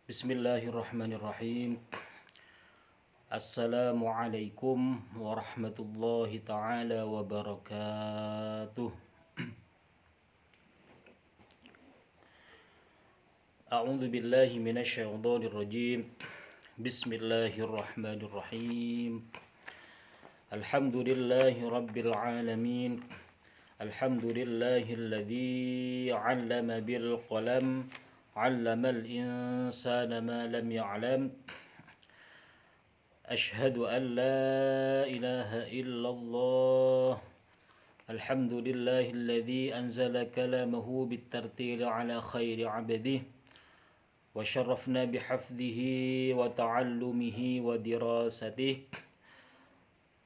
Bismillahirrahmanirrahim. Assalamualaikum warahmatullahi taala wabarakatuh. A'udzu billahi minasyaitonir rajim. Bismillahirrahmanirrahim. Alhamdulillahi rabbil alamin. Alhamdulillahilladzi 'allama bil qalam. 'Allamal insana ma lam ya'lam. Asyhadu an la ilaha illallah. Alhamdulillahilladzi anzala kalamahu bitartil ala khairi 'abdihi wa syarrafna bihafdhihi wa ta'allumihi wa dirasatihi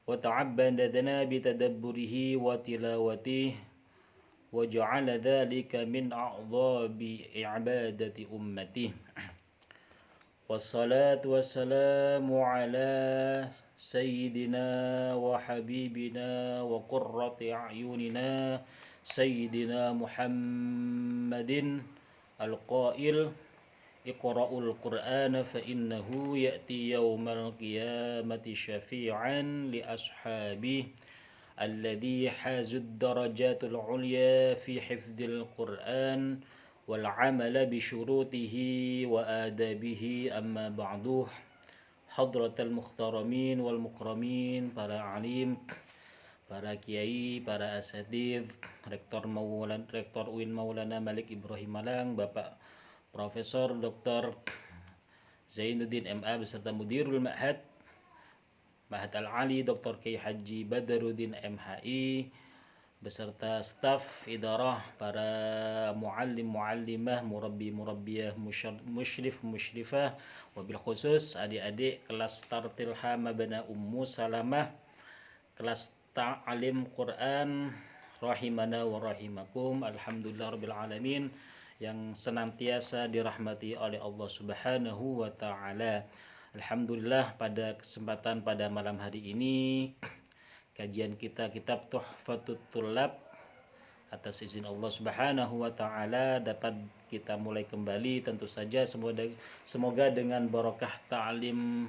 wa ta'abbadana bitadabburihi wa tilawatihi wa ja'ala dhalika min a'dhabi i'badati ummatihi. Wassalatu wassalamu ala sayyidina wa habibina wa qurrati a'yunina sayyidina Muhammadin al-qail iqra'ul qur'ana fa innahu ya'ti yawmal qiyamati syafi'an li ashabihi alladhi hazud darajatul ulya fi hifdzil qur'an wal 'amala bi syurutihi wa adabihi amma ba'du. Hadratal muhtaramin wal mukramin, para alim, para kiai, para asatidz, Rektor UIN Maulana Malik Ibrahim Malang, Bapak Profesor Dr. Zainuddin MA beserta Mudirul Ma'had Al-Ali Dr. Kiai Haji Badaruddin MHI beserta staf idarah, para muallim-muallimah, murabbi-murabbiyah, musyrif-musyrifah, wabil khusus adik-adik kelas Tartil Hamabana Ummu Salamah, kelas Ta'alim Quran rahimana wa rahimakum. Alhamdulillah rabbil alamin, yang senantiasa dirahmati oleh Allah Subhanahu wa taala. Alhamdulillah, pada kesempatan pada malam hari ini kajian kita kitab Tuhfatut Thullab atas izin Allah Subhanahu wa taala dapat kita mulai kembali. Tentu saja semoga dengan barokah ta'lim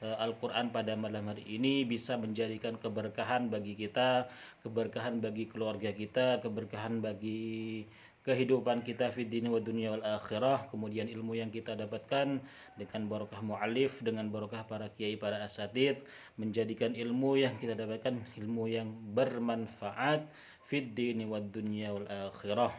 Al-Quran pada malam hari ini bisa menjadikan keberkahan bagi kita, keberkahan bagi keluarga kita, keberkahan bagi kehidupan kita fid dini wa dunya wal akhirah. Kemudian ilmu yang kita dapatkan dengan barokah mu'alif, dengan barokah para kiai, para asatidz, menjadikan ilmu yang kita dapatkan ilmu yang bermanfaat fid dini wa dunya wal akhirah.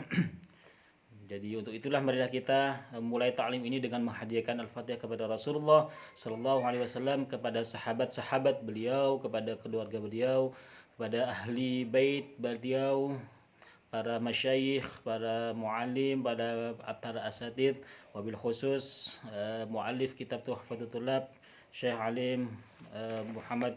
Jadi untuk itulah marilah kita mulai ta'lim ini dengan menghadiahkan Al-Fatihah kepada Rasulullah sallallahu alaihi wasallam, kepada sahabat-sahabat beliau, kepada keluarga beliau, kepada ahli bait beliau, para masyayikh, para muallim, para asatidz, wabil khusus muallif kitab Tuhfatul Thullab Syekh Alim Muhammad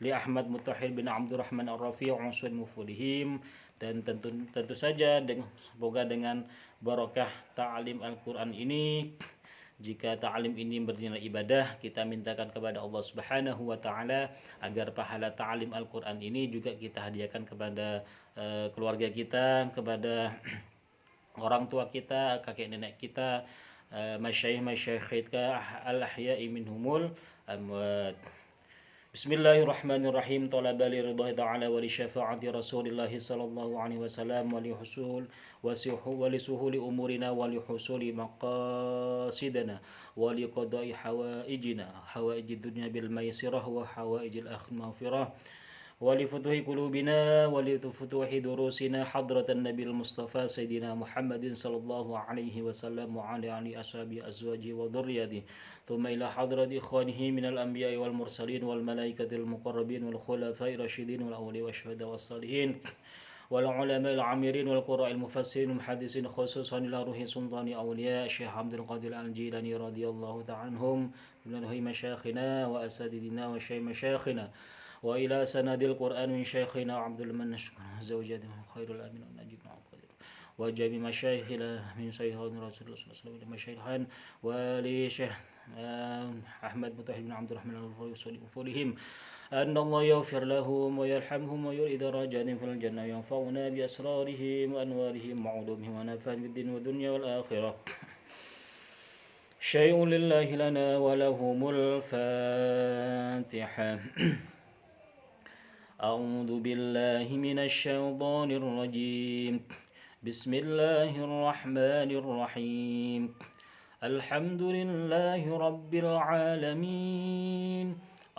Li Ahmad Mutahhir bin Abdurrahman Ar-Rafi' Usul Muflihim. Dan tentu saja semoga dengan barokah ta'lim Al-Quran ini, jika ta'lim ini bernilai ibadah, kita mintakan kepada Allah Subhanahu wa taala agar pahala ta'lim Al-Quran ini juga kita hadiahkan kepada keluarga kita, kepada orang tua kita, kakek nenek kita, masyayikh kita al-ahya'i minhumul amwat. Bismillahirrahmanirrahim. Talaba li ridha ta'ala wa li syafa'ati Rasulillah sallallahu alaihi wasallam wa li suhuli umurina wa li husuli maqasidana wa li qada'i hawaijid dunya bil maisirah wa hawaijil akhir maghfirah wa li futuhi qulubina wa li futuhi durusina hadratan nabil mustafa sayyidina Muhammadin sallallahu alaihi wasallam wa ala ali ashabi azwaji wa dhurriyyati thumma ila hadrati ikhwanihi minal anbiya'i wal mursalin wal malaikatil muqarrabin wal khulafa'i rasyidin wal awliya wasyuhada was salihin wal ulama al amirin wal qurra'il mufassirin muhaddisin khususan ila ruhi sultani awliya Syekh Abdul Qadir Al-Jilani radhiyallahu ta'ala anhum min masyayikhina wa asadidina wa syekh masyayikhina wa ila sanadil Qur'an min syekhina Abdul Mannash zawjatuhu khairul amin wa najib وجميع مشايخنا من شيخ رسول الله صلى الله عليه وسلم مشايخنا ولشيخ أحمد مطهر بن عبد الرحمن الفوليهم أن الله يغفر لهم ويرحمهم ويريد راجعهم في الجنة ينفعنا بأسرارهم وأنوارهم وعلومهم ونفعهم بالدين والدنيا والآخرة شيء لله لنا ولهم الفاتحة أعوذ بالله من الشيطان الرجيم بسم الله الرحمن الرحيم الحمد لله رب العالمين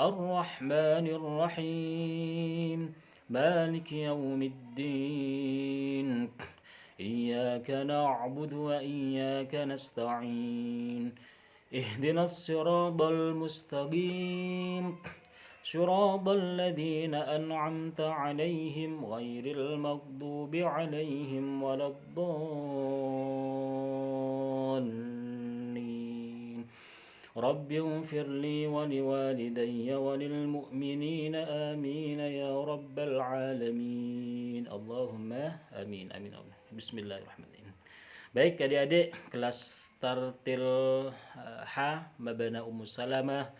الرحمن الرحيم مالك يوم الدين إياك نعبد وإياك نستعين اهدنا الصراط المستقيم صراط الذين أنعمت عليهم غير المغضوب عليهم ولا الضالين رب اغفر لي ولوالدي وللمؤمنين آمين يا رب العالمين اللهم آمين آمين Bismillahirrahmanirrahim. Baik adik-adik kelas Tartil H Mabana Ummus Salamah,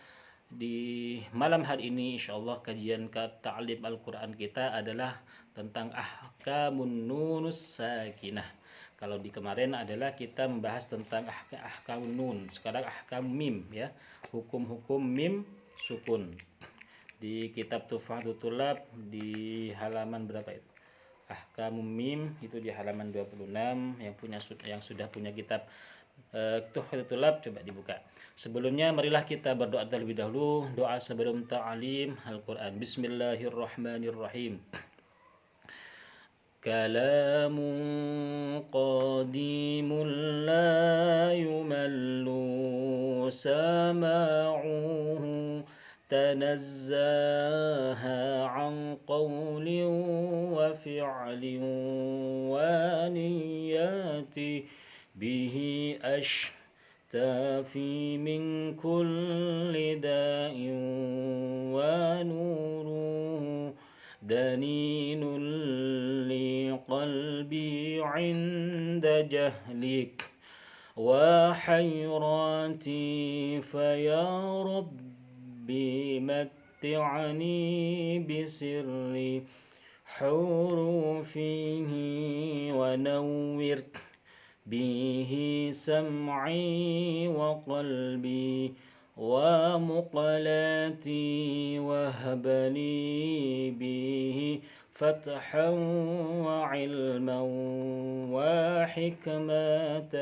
di malam hari ini insyaallah kajian ta'lim Al-Quran kita adalah tentang ahkamun nunus sakinah. Kalau di kemarin adalah kita membahas tentang ahkam nun, sekarang ahkam mim ya, hukum-hukum mim sukun. Di kitab Tuhfatul Tulab di halaman berapa itu? Ahkam mim itu di halaman 26, yang sudah punya kitab Tuhfatul Tulab coba dibuka. Sebelumnya marilah kita berdoa terlebih dahulu, doa sebelum ta'lim Al-Quran. Bismillahirrahmanirrahim. كلام قديم لا يمل سماعه تنزه عن قول وفعل ونيات به أشتافي من كل داء ونوره دنين لقلبي عند جهلك وحيراتي فيا ربي متعني بسر حروفه ونور به سمعي وقلبي ومقلاتي وهب لي به فتحا وعلما وحكمة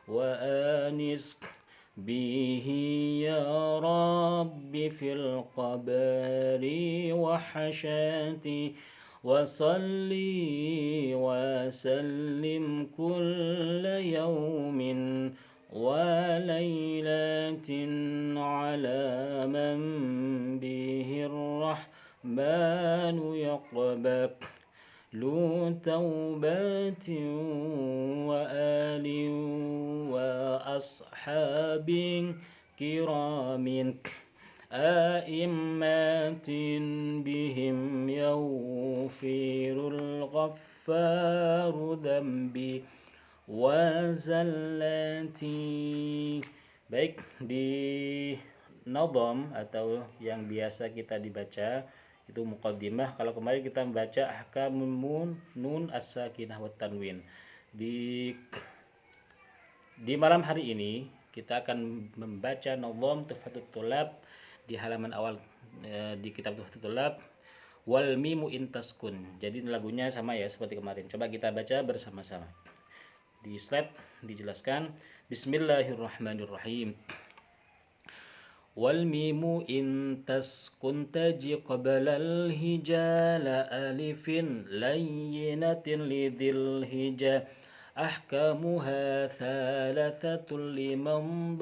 وآنس به يا رب في القبر وحشاتي وصلي وسلم كل يوم وليلة على من به الرحمن يقبل توبات وآل وأصحاب كرام آئمات بهم يغفر الغفار ذنبي wazallati. Baik, di nadham atau yang biasa kita dibaca itu muqaddimah. Kalau kemarin kita membaca ahkamun nun as-sakinah wa tanwin. Di malam hari ini kita akan membaca nadham Tuhfatul Tulab di halaman awal di kitab Tuhfatul Tulab, wal mimu intaskun. Jadi lagunya sama ya seperti kemarin. Coba kita baca bersama-sama. Di slide dijelaskan Bismillahirrahmanirrahim. Wal mimu in taskun taji qablal hijala alifin layyinatin lidhil hija ahkamuha thalathatul liman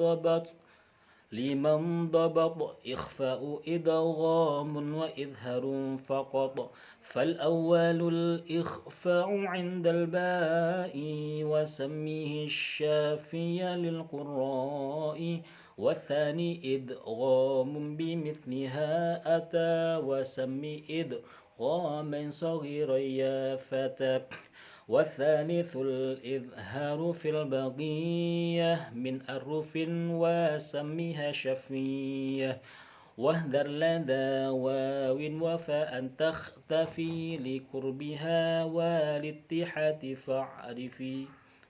ضبط إخفاء إدغام وإظهار فقط فالأول الإخفاء عند الباء وسميه الشافي للقراء والثاني إدغام بمثلها أتى وسمي إدغاما صغيرا يا فتى والثالث الإظهار في البقية من أرف وسمها شفية واهذر لدى واو وفاء تختفي لقربها والاتحاد فاعرفي.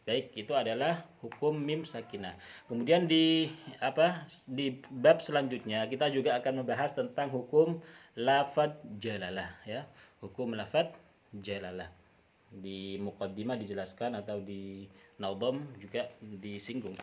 Baik, itu adalah hukum mim sakinah. Kemudian di bab selanjutnya kita juga akan membahas tentang hukum lafadz jalalah ya. Hukum lafadz jalalah. Di muqaddimah dijelaskan atau di naudham juga disinggung.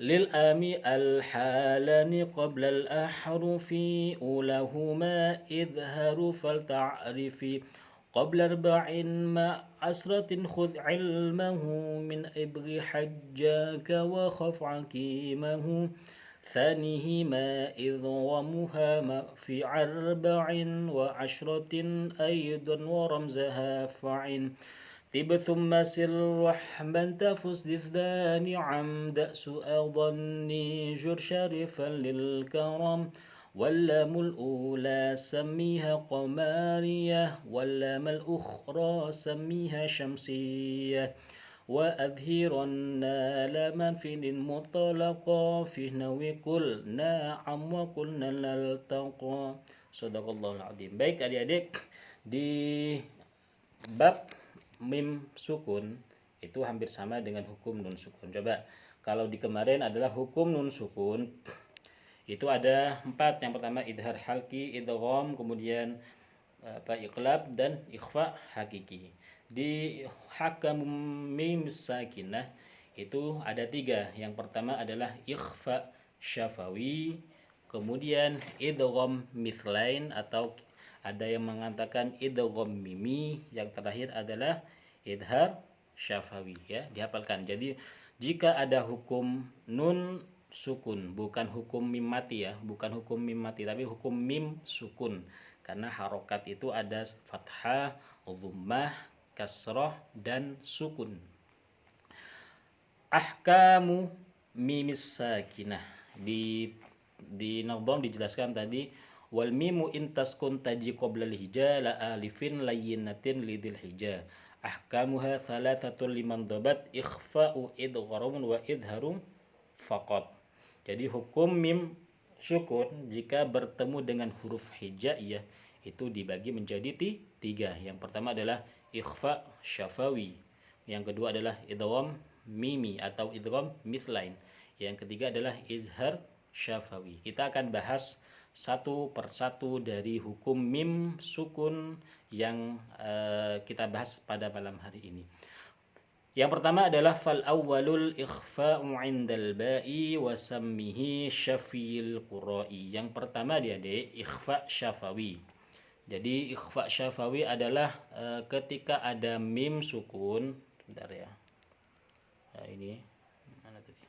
Lil ami al halani qabla al ahrufi ulahuma idharu fal ta'rifi qabla arba'in ma asratin khudh ilmahu min ibghi hajjaka wa khaf akimahu ثانيهما إضغامها في أربع وعشرة أيضا ورمزها فعن تب ثم سر رحما تفز ذفدان عمد سؤال ظني جر شرفا للكرم واللام الأولى سميها قمارية واللام الأخرى سميها شمسية وأظهرن لما في المطلقة في نوي كل نعم وقلنا نلتقى Sadaqallahul Adzim. Baik adik-adik, di bab mim sukun itu hampir sama dengan hukum nun sukun. Coba kalau di kemarin adalah hukum nun sukun itu ada 4. Yang pertama idhar halki, idgham, kemudian iqlab dan ikhfa hakiki. Di hakam mim sakinah itu ada 3. Yang pertama adalah ikhfa syafawi, kemudian idgham mithlain atau ada yang mengatakan idgham mimi, yang terakhir adalah idhar syafawi ya, dihafalkan. Jadi jika ada hukum nun sukun, bukan hukum mim mati ya, bukan hukum mim mati tapi hukum mim sukun, karena harokat itu ada fathah, dhammah, kasrah dan sukun. Ahkamu mimis sakinah di Nadham dijelaskan tadi wal mimu in taskun taji qabla al hija la alifin layyinatin lidil hija ahkamuha thalathatul liman dabat ikhfa'u idgharum wa idharum faqat. Jadi hukum mim sukun jika bertemu dengan huruf hijaiyah itu dibagi menjadi 3. Yang pertama adalah ikhfa syafawi, yang kedua adalah idgham mimi atau idgham mithlain, yang ketiga adalah izhar syafawi. Kita akan bahas satu persatu dari hukum mim sukun yang kita bahas pada malam hari ini. Yang pertama adalah fal awwalul ikhfa'u 'indal ba'i wa sammihi syafil qura'i. Yang pertama dia ikhfa syafawi. Jadi ikhfa syafawi adalah ketika ada mim sukun. Bentar ya. Nah, ini mana tadi?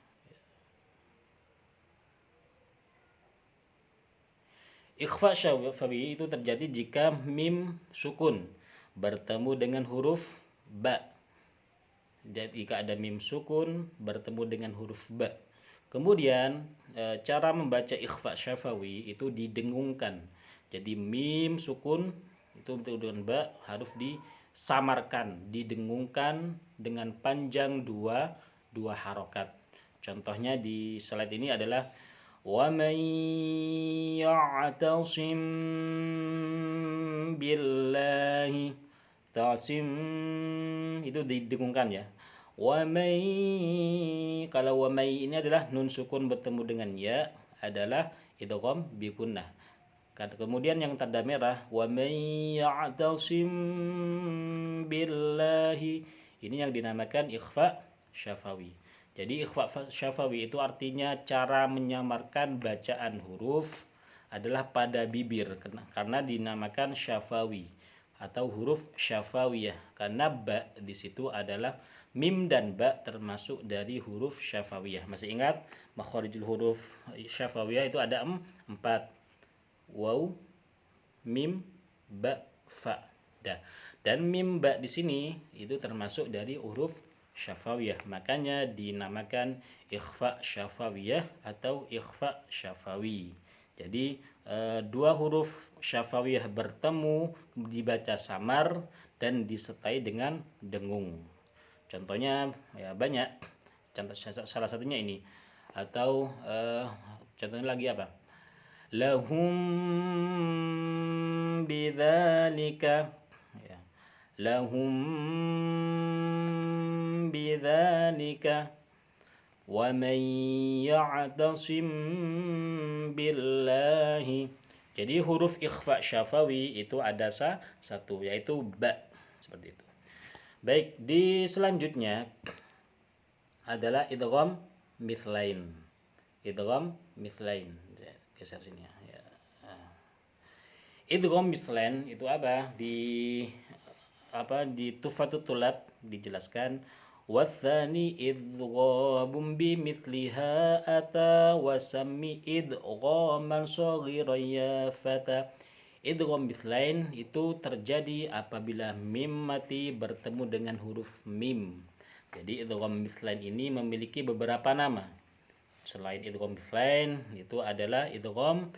Ikhfa syafawi itu terjadi jika mim sukun bertemu dengan huruf ba. Jadi jika ada mim sukun bertemu dengan huruf ba. Kemudian cara membaca ikhfa syafawi itu didengungkan. Jadi mim sukun itu dengan ba harus disamarkan, didengungkan dengan panjang dua harokat. Contohnya di slide ini adalah wa may ya'tasim billahi, ta'sim itu didengungkan ya. Wa may, kalau wa may ini adalah nun sukun bertemu dengan ya adalah idgham bi gunnah. Kemudian yang tanda merah wa may ya'tasim billahi, ini yang dinamakan ikhfa syafawi. Jadi ikhfa syafawi itu artinya cara menyamarkan bacaan huruf adalah pada bibir, karena dinamakan syafawi atau huruf syafawiyah, karena ba di situ adalah mim dan ba termasuk dari huruf syafawiyah. Masih ingat makharijul huruf syafawiyah itu ada 4. Waw, mim, ba, fa, da. Dan mim ba di sini itu termasuk dari huruf syafawiyah. Makanya dinamakan ikhfa syafawiyah atau ikhfa syafawi. Jadi 2 huruf syafawiyah bertemu dibaca samar dan disertai dengan dengung. Contohnya ya banyak. Contoh salah satunya ini. Atau contohnya lagi apa? Lahum bidzalika, ya. Lahum bidzalika wa man ya'tasim billahi. Jadi huruf ikhfa syafawi itu ada satu, yaitu ba, seperti itu. Baik, di selanjutnya adalah idgham mithlain. Idgham mithlain. Geser sini ya. Idgham mithlain itu apa? Di Tuhfatut Tulab dijelaskan wathani idghabun bimithliha ata wasammi idghaman saghiran ya fata. Idgham mithlain itu terjadi apabila mim mati bertemu dengan huruf mim. Jadi idgham mithlain ini memiliki beberapa nama. Selain idgham mithlain itu adalah idgham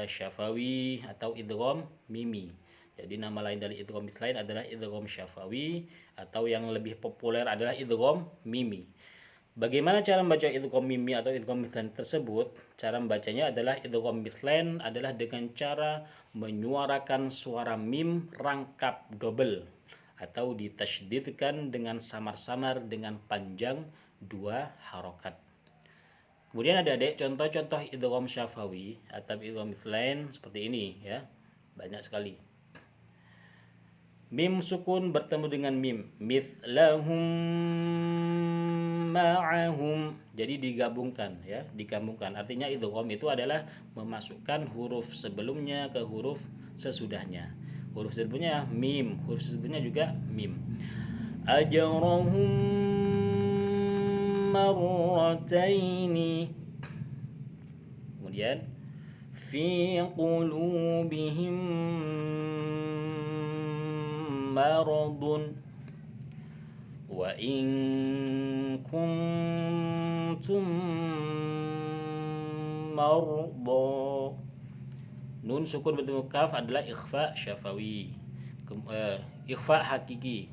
syafawi atau idgham mimi. Jadi nama lain dari idgham mithlain adalah idgham syafawi atau yang lebih populer adalah idgham mimi. Bagaimana cara membaca idgham mimi atau idgham mithlain tersebut? Cara membacanya adalah idgham mithlain adalah dengan cara menyuarakan suara mim rangkap double atau ditasydidkan dengan samar-samar dengan panjang 2 harokat. Kemudian ada adik contoh-contoh idgham syafawi atau idgham mithlain seperti ini ya. Banyak sekali. Mim sukun bertemu dengan mim, mithlahum ma'ahum. Jadi digabungkan ya, digabungkan. Artinya idgham itu adalah memasukkan huruf sebelumnya ke huruf sesudahnya. Huruf sebelumnya mim, huruf sesudahnya juga mim. Ajrahum marrataini. Kemudian fi qulubihim maradun wa in kuntum marda. Nun sukun bertemu kaf adalah ikhfa syafawi, ikhfa hakiki.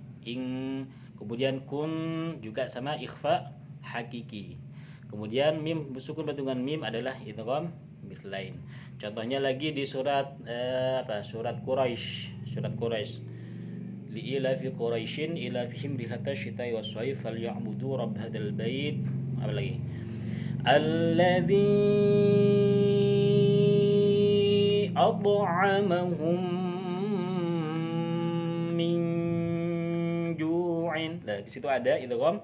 Kemudian kun juga sama ikhfa hakiki. Kemudian mim sukun bertemu dengan mim adalah idgham mithlain. Contohnya lagi di surat surat Quraisy. Li'ilafi Quraisyin ilafihim rihlatash syita'i was-sayf falyabudu rabb hadzal bait. Apa lagi? Alladzi at'amahum min ju'in. Nah, di situ ada idgham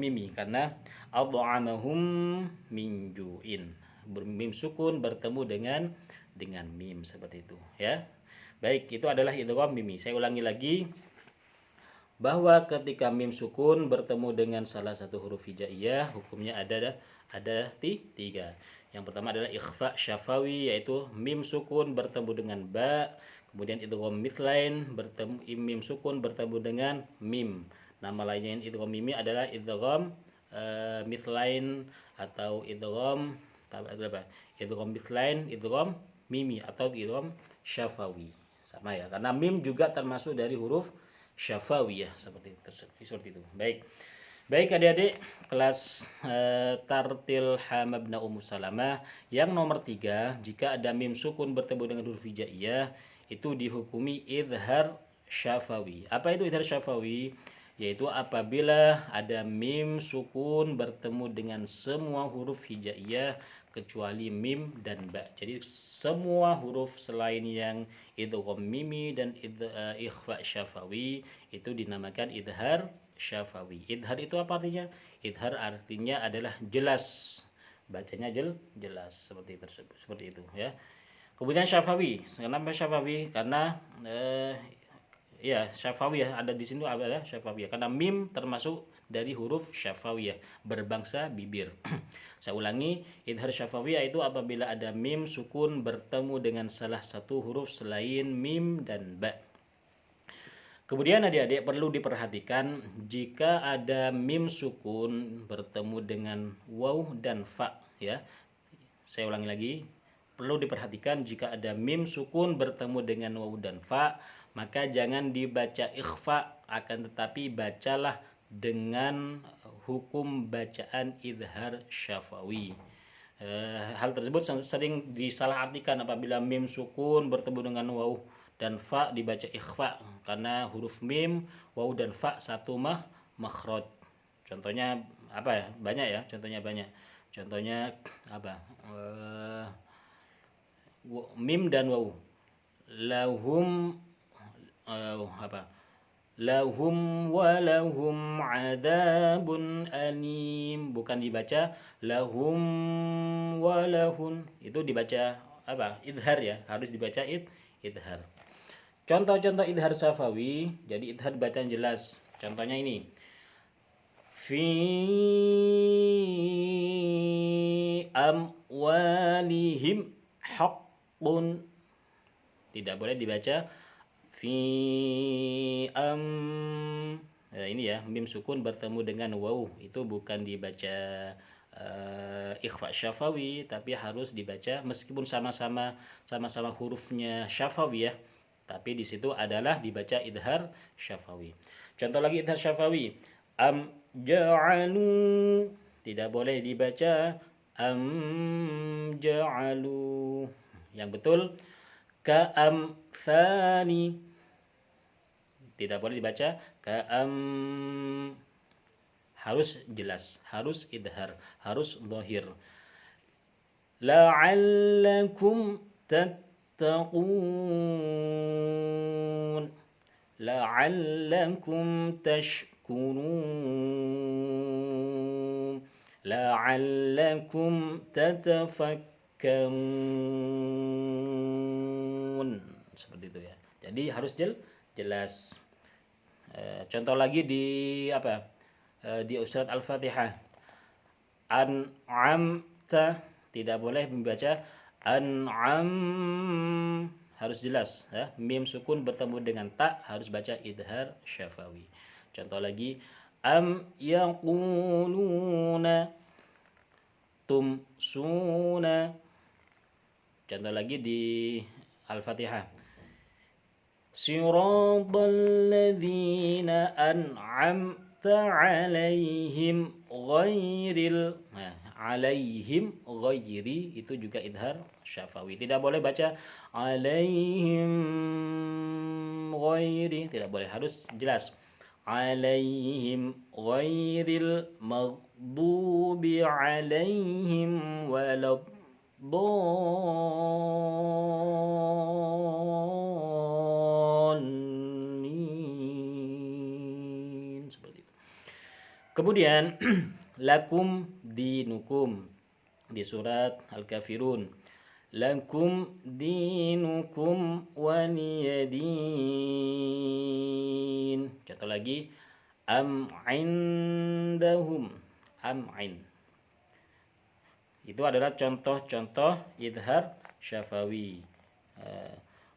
mimi karena at'amahum min ju'in. Mim sukun bertemu dengan mim seperti itu ya. Baik, itu adalah idgham mimi. Saya ulangi lagi bahwa ketika mim sukun bertemu dengan salah satu huruf hijaiyah, hukumnya ada 3. Yang pertama adalah ikhfa syafawi, yaitu mim sukun bertemu dengan ba. Kemudian idgham mithlain, mim sukun bertemu dengan mim. Nama lainnya idgham mimi adalah idgham mithlain atau idgham mithlain, idgham mimi atau idgham syafawi. Sama ya, karena mim juga termasuk dari huruf syafawiyah seperti itu. Baik adik-adik kelas tartil hamabna Salamah yang nomor 3, jika ada mim sukun bertemu dengan huruf hijaiyah itu dihukumi idhar syafawi. Apa itu idhar syafawi? Yaitu apabila ada mim sukun bertemu dengan semua huruf hijaiyah kecuali mim dan ba. Jadi semua huruf selain yang idgham mimi dan ikhfa syafawi itu dinamakan idhar syafawi. Idhar itu apa artinya? Idhar artinya adalah jelas. Bacanya jelas seperti itu ya. Kemudian syafawi. Kenapa syafawi? Karena syafawiyah ada di sini adalah syafawiyah karena mim termasuk dari huruf syafawiyah berbangsa bibir. Saya ulangi, idhar syafawiyah itu apabila ada mim sukun bertemu dengan salah satu huruf selain mim dan ba. Kemudian adik-adik perlu diperhatikan jika ada mim sukun bertemu dengan waw dan fa ya. Saya ulangi lagi, perlu diperhatikan jika ada mim sukun bertemu dengan waw dan fa, maka jangan dibaca ikhfa akan tetapi bacalah dengan hukum bacaan idhar syafawi. Hal tersebut sering disalahartikan apabila mim sukun bertemu dengan waw dan fa dibaca ikhfa, karena huruf mim, waw dan fa satu makhraj. Contohnya apa ya? Banyak ya, contohnya banyak. Contohnya apa? Mim dan waw. Lahum apa? Lahum wa lahum adabun alim, bukan dibaca lahum wa lahun, itu dibaca apa? Idhar ya, harus dibaca idhar. Contoh-contoh idhar syafawi, jadi idhar bacaan jelas. Contohnya ini. Fi amwalihim haqqun. Tidak boleh dibaca fi ini ya, mim sukun bertemu dengan waw, itu bukan dibaca ikhfa syafawi, tapi harus dibaca meskipun sama-sama hurufnya syafawi ya, tapi di situ adalah dibaca idhar syafawi. Contoh lagi idhar syafawi, am ja'alu, tidak boleh dibaca am ja'alu. Yang betul ka'amthani, tidak boleh dibaca harus jelas, harus idhar, harus dhahir. La'allakum tattaqun, la'allakum tashkurun, la'allakum tatafakkarun, seperti itu ya. Jadi harus jelas. Contoh lagi di apa? Di surat Al-Fatihah. An'amta, tidak boleh membaca an'am, harus jelas ya. Mim sukun bertemu dengan ta, harus baca idhar syafawi. Contoh lagi, am yaquluna tumsuna. Contoh lagi di Al-Fatihah. Siratal ladzina an'amta 'alaihim ghairil, alaihim ghairi, itu juga idhar syafawi. Tidak boleh baca alaihim ghairi, tidak boleh, harus jelas. Alaihim ghairil maghdubi 'alaihim walad seperti itu. Kemudian lakum dinukum di surat Al-Kafirun. Lakum dinukum waliyadin. Contoh lagi, am indahum, am'in. Itu adalah contoh-contoh idhar syafawi.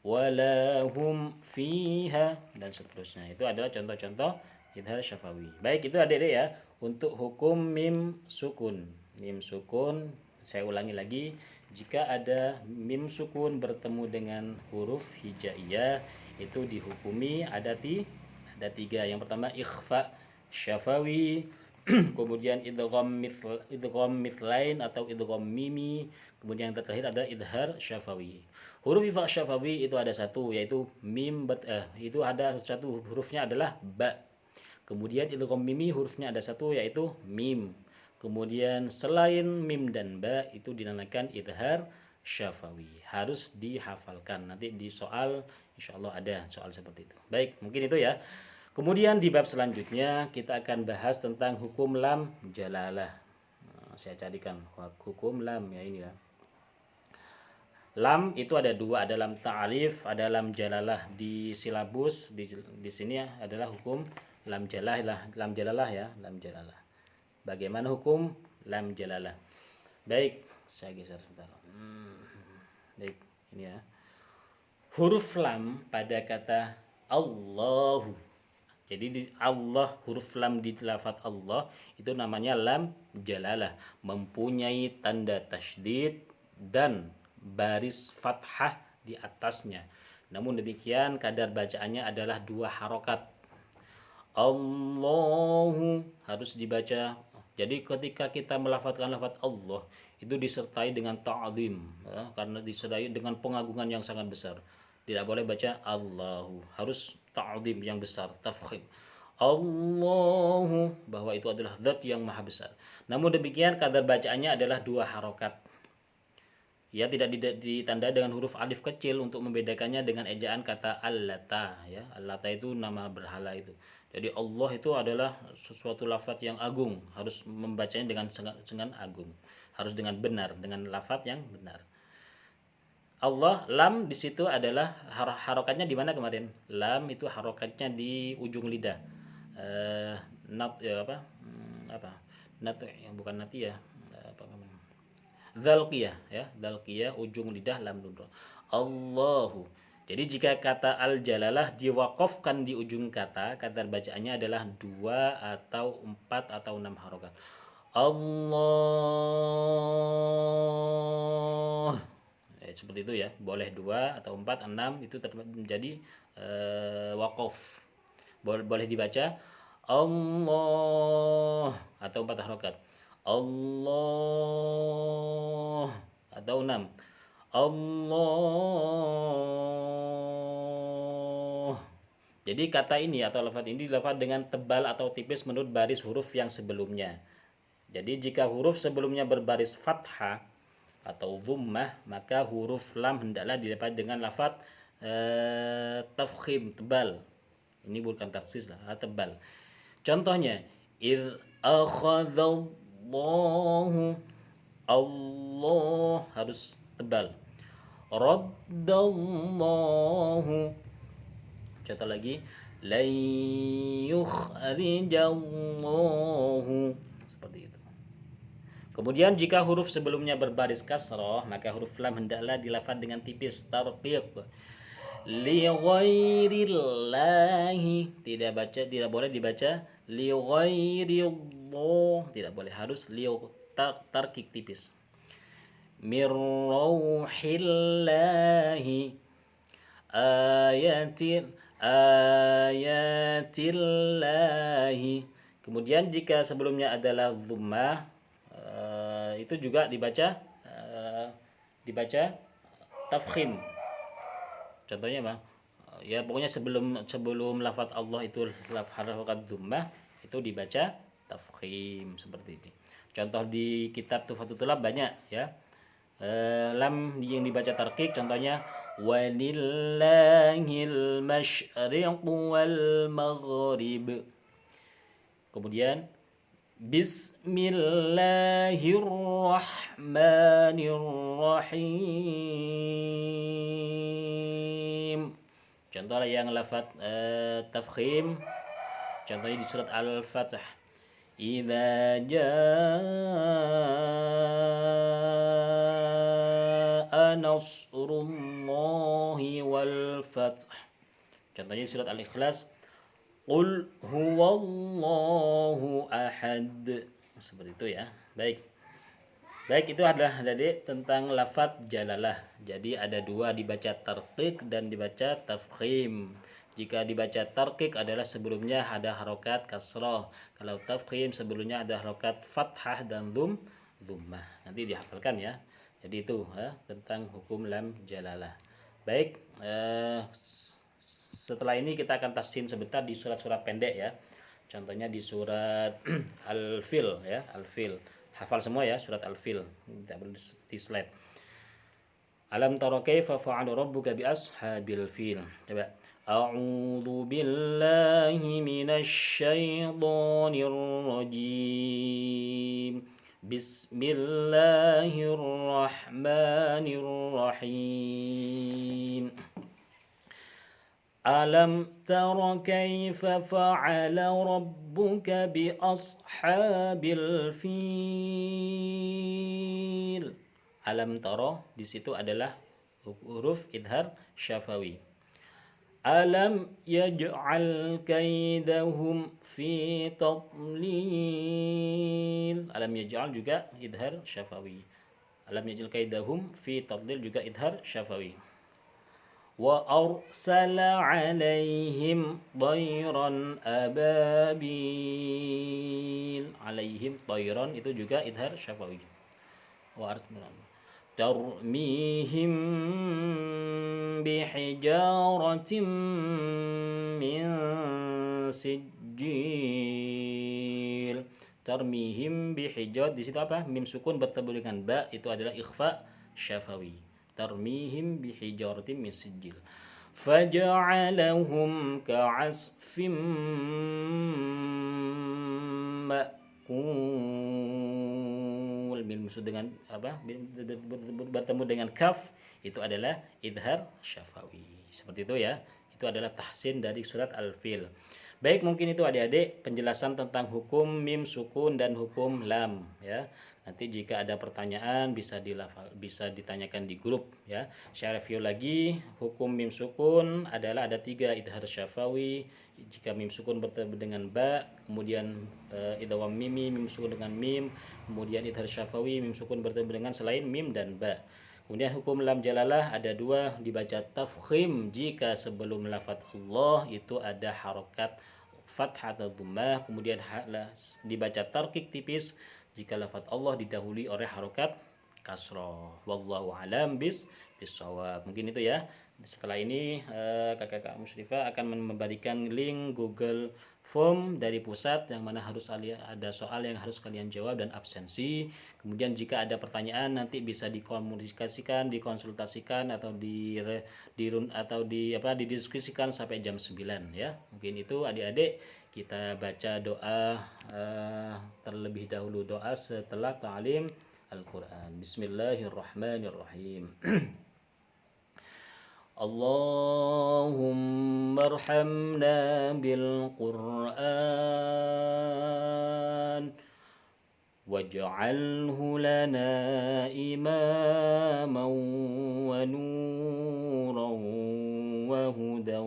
Walahum fiha, dan seterusnya. Itu adalah contoh-contoh idhar syafawi. Baik, itu adik-adik ya untuk hukum mim sukun. Mim sukun, saya ulangi lagi, jika ada mim sukun bertemu dengan huruf hijaiyah, itu dihukumi ada tiga. Yang pertama ikhfa syafawi, kemudian idgham mithlain atau idgham mimi, kemudian yang terakhir adalah idhar syafawi. Huruf ikhfa syafawi itu ada satu, yaitu mim, itu ada satu hurufnya adalah ba. Kemudian idgham mimi hurufnya ada satu, yaitu mim. Kemudian selain mim dan ba itu dinamakan idhar syafawi. Harus dihafalkan. Nanti di soal insyaallah ada soal seperti itu. Baik, mungkin itu ya. Kemudian di bab selanjutnya kita akan bahas tentang hukum lam jalalah. Saya carikan hukum lam ya, ini ya. Lam itu ada dua, ada lam ta'arif, ada lam jalalah. Di silabus di sini adalah hukum lam jalalah, ya, lam jalalah. Bagaimana hukum lam jalalah? Baik, saya geser sebentar. Baik, ini ya. Huruf lam pada kata Allahu. Jadi di Allah, huruf lam di lafaz Allah itu namanya lam jalalah, mempunyai tanda tasydid dan baris fathah di atasnya. Namun demikian kadar bacaannya adalah 2 harokat. Allahu harus dibaca. Jadi ketika kita melafadzkan lafadz Allah itu disertai dengan ta'zim, ya, karena disertai dengan pengagungan yang sangat besar. Tidak boleh baca Allahu, harus ta'zim yang besar, tafkhim. Allahu, bahwa itu adalah zat yang maha besar. Namun demikian kadar bacaannya adalah 2 harokat. Ya, tidak ditandai dengan huruf alif kecil untuk membedakannya dengan ejaan kata Allata, ya. Allata itu nama berhala itu. Jadi Allah itu adalah sesuatu lafadz yang agung, harus membacanya dengan agung. Harus dengan benar, dengan lafadz yang benar. Allah, lam di situ adalah harokatnya di mana kemarin? Lam itu harokatnya di ujung lidah. Nat ya apa? Apa? Nat yang bukan nati ya. Apa namanya? Dzalqiyah ya, dzalqiyah ujung lidah lam nun ra. Allahu. Jadi jika kata al-jalalah diwakafkan di ujung kata, kadar bacaannya adalah 2 atau 4 atau 6 harokat. Allah. Seperti itu ya, boleh 2 atau 4, 6 itu menjadi wakaf. Boleh dibaca Allah atau 4 harokat. Allah atau 6. Allah. Jadi kata ini atau lafaz ini dilafaz dengan tebal atau tipis menurut baris huruf yang sebelumnya. Jadi jika huruf sebelumnya berbaris fathah atau dhammah, maka huruf lam hendaklah dilafaz dengan lafaz tafkhim, tebal. Ini bukan tarsis lah, tebal. Contohnya, id akhadallahu, Allah harus tebal. Raddallahu. Contoh lagi, lan yukhrijallahu. Seperti itu. Kemudian jika huruf sebelumnya berbaris kasrah, maka huruf lam hendaklah dilafaz dengan tipis, tarqiq. Li ghairillahi, tidak boleh dibaca li ghairillah, tidak boleh, harus li tarqiq tipis. Mir rauhillahi, ayatillahi. Kemudian jika sebelumnya adalah dhammah, itu juga dibaca tafkhim. Contohnya Bang, ya pokoknya sebelum lafaz Allah itu harokat dhammah itu dibaca tafkhim seperti ini. Contoh di kitab Tuhfatul Tulab banyak ya. Lam yang dibaca tarqiq, contohnya walillahil masyriq wal maghrib. Kemudian Bismillahirrahmanirrahim. Contoh yang lafaz tafkhim, contohnya di surat Al-Fatih. Idza jaa nasrullahi wal fath. Contohnya di surat Al-Ikhlas. Qul huwallahu ahad. Seperti itu ya. Baik, itu adalah dari tentang lafaz jalalah. Jadi ada 2, dibaca tarqiq dan dibaca tafkhim. Jika dibaca tarqiq adalah sebelumnya ada harokat kasrah. Kalau tafkhim sebelumnya ada harokat fathah dan dhammah. Nanti dihafalkan ya. Jadi itu tentang hukum lam jalalah. Baik, setelah ini kita akan tahsin sebentar di surat-surat pendek ya. Contohnya di surat Al-Fil ya, Al-Fil. Hafal semua ya surat Al-Fil. Tidak perlu di slide. Alam tara kaifa fa'ala rabbuka bi ashabil fil. Coba. A'udzu billahi minasy syaithanir rajim. Bismillahirrahmanirrahim. Alam tara kaifa fa'ala rabbuka bi ashabil fil. Alam tara di situ adalah huruf idhar syafawi. Alam yaj'al kaidahum fi tadlil. Alam yaj'al juga idhar syafawi. Alam yaj'al kaidahum fi tadlil juga idhar syafawi. وأرسل عليهم طيرا أبابيل. Alaihim طيرا itu juga idhar syafawi. ترميهم بحجارة من سجيل. Tarmihim bihijar, di situ apa? Mim sukun bertemu dengan ba, itu adalah ikhfa syafawi. Tarmihim bihijaratin min sijil. Faja'alahum ka'asfim ma'kul. Mim musuh dengan apa? Bertemu dengan kaf, itu adalah idhar syafawi. Seperti itu ya. Itu adalah tahsin dari surat Al-Fil. Baik, mungkin itu adik-adik penjelasan tentang hukum mim sukun dan hukum lam ya. Nanti jika ada pertanyaan bisa ditanyakan di grup ya. Saya review lagi, hukum mim sukun adalah ada 3, idhar syafawi jika mim sukun bertemu dengan ba, kemudian idgham mimi mim sukun dengan mim, kemudian idhar syafawi mim sukun bertemu dengan selain mim dan ba. Kemudian hukum lam jalalah ada 2, dibaca tafkhim jika sebelum lafaz Allah itu ada harokat fathah atau dhammah, kemudian dibaca tarkik tipis jika lafaz Allah didahului oleh harokat kasroh. Wallahu alam bisawab. Mungkin itu ya. Setelah ini kakak Musyrifah akan memberikan link Google Form dari pusat yang mana harus ada soal yang harus kalian jawab dan absensi. Kemudian jika ada pertanyaan nanti bisa dikomunikasikan, dikonsultasikan atau didiskusikan sampai jam 9 ya. Mungkin itu adik-adik, kita baca doa terlebih dahulu, doa setelah ta'lim Al-Quran. Bismillahirrahmanirrahim. اللهم ارحمنا بالقرآن واجعله لنا إماما ونورا وهدى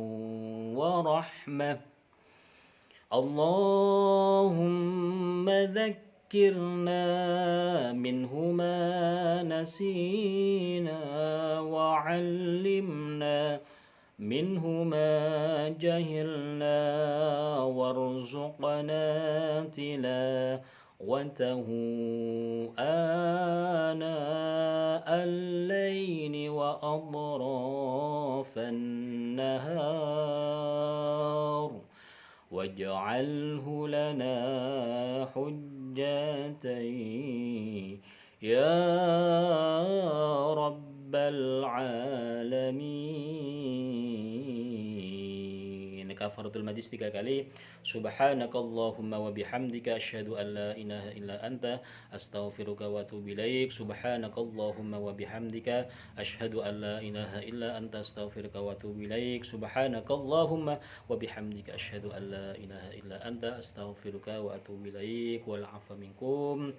ورحمة. اللهم ذكرنا منه ما نسينا وعلمنا منه ما جهلنا وارزقنا تلاوته آناء الليل وأطراف النهار واجعله لنا حجتين يا رب العالمين. Kafaratul majlis 3 kali. Subhanakallahumma wa bihamdika asyhadu an la ilaha illa anta astaghfiruka wa atubu ilaik. Subhanakallahumma wa bihamdika asyhadu an la ilaha illa anta astaghfiruka wa atubu ilaik. Subhanakallahumma wa bihamdika asyhadu an la ilaha illa anta astaghfiruka wa atubu ilaik. Wal 'afwa minkum.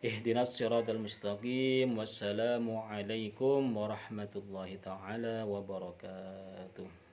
Ihdinas siratal mustaqim. Wassalamu alaikum warahmatullahi taala wabarakatuh.